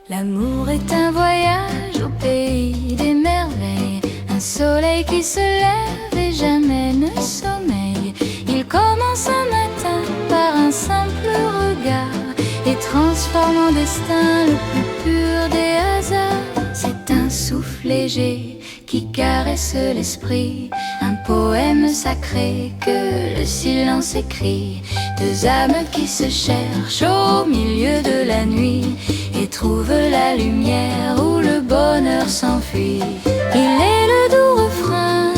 L'amour est un voyage au pays des merveilles, un soleil qui se lève et jamais ne sommeille. Il commence un matin par un simple regard et transforme en destin le plus pur des hasards. C'est un souffle léger qui caresse l'esprit, un poème sacré que le silence écrit. Deux âmes qui se cherchent au milieu de la nuit et trouvent la lumière où le bonheur s'enfuit. Il est le doux refrain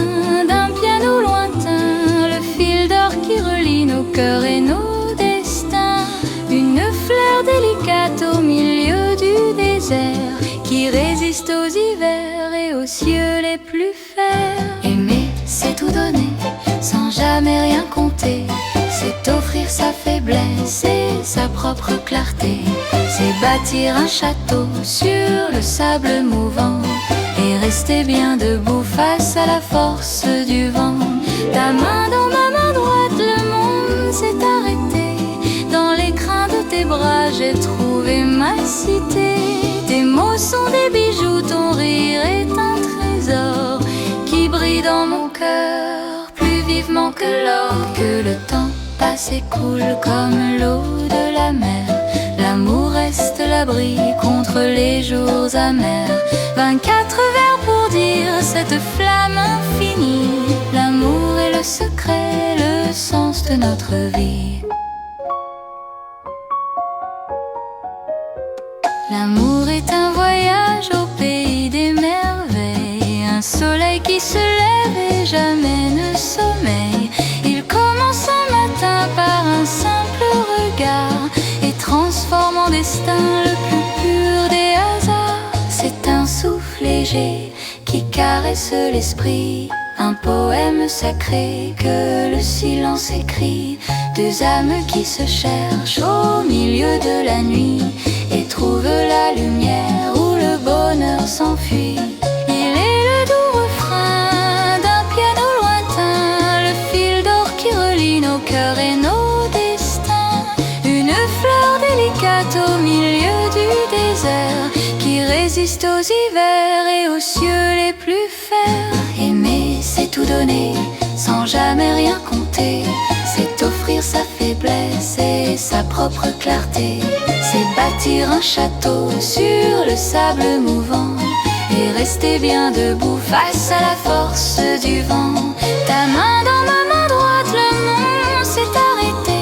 d'un piano lointain, le fil d'or qui relie nos cœurs et nos destins. Une fleur délicate au milieu du désert qui résiste aux hivers et aux cieux les plus fers. Aimer, c'est tout donner sans jamais rien compter. C'est offrir sa faiblesse et sa propre clarté. C'est bâtir un château sur le sable mouvant et rester bien debout face à la force du vent. Ta main dans ma main droite, le monde s'est arrêté. Dans l'écrin de tes bras, j'ai trouvé ma cité. Tes mots sont des bijoux, ton rire est un trésor qui brille dans mon cœur plus vivement que l'or. Que le temps passe et coule comme l'eau de la mer. L'amour reste l'abri contre les jours amers. 24 vers pour dire cette flamme infinie. L'amour est le secret, le sens de notre vie. L'amour est un voyage au pays des merveilles, un soleil qui se lève et jamais ne sommeille. Il commence un matin par un simple regard et transforme en destin le plus pur des hasards. C'est un souffle léger qui caresse l'esprit, un poème sacré que le silence écrit. Deux âmes qui se cherchent au milieu de la nuit et trouvent la lumière où le bonheur s'enfuit. Il est le doux refrain d'un piano lointain, le fil d'or qui relie nos cœurs et nos destins. Une fleur délicate au milieu du désert qui résiste aux hivers et aux cieux les plus fers. Aimer, c'est tout donner sans jamais rien compter. C'est offrir sa faiblesse et sa propre clarté. C'est bâtir un château sur le sable mouvant et rester bien debout face à la force du vent. Ta main dans ma main droite, le monde s'est arrêté.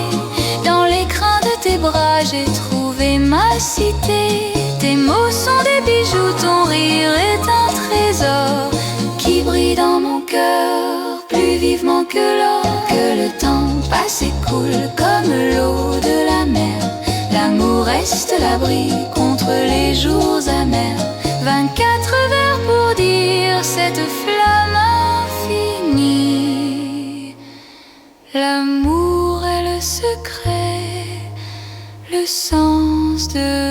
Dans l'écrin de tes bras, j'ai trouvé ma cité. Tes mots sont des bijoux, ton rire est un trésor qui brille dans mon cœur plus vivement que l'or. Que le temps passe et coule comme l'eau de la mer. L'amour reste l'abri contre les jours amers. 24 vers pour dire cette flamme infinie. L'amour est le secret, le sens de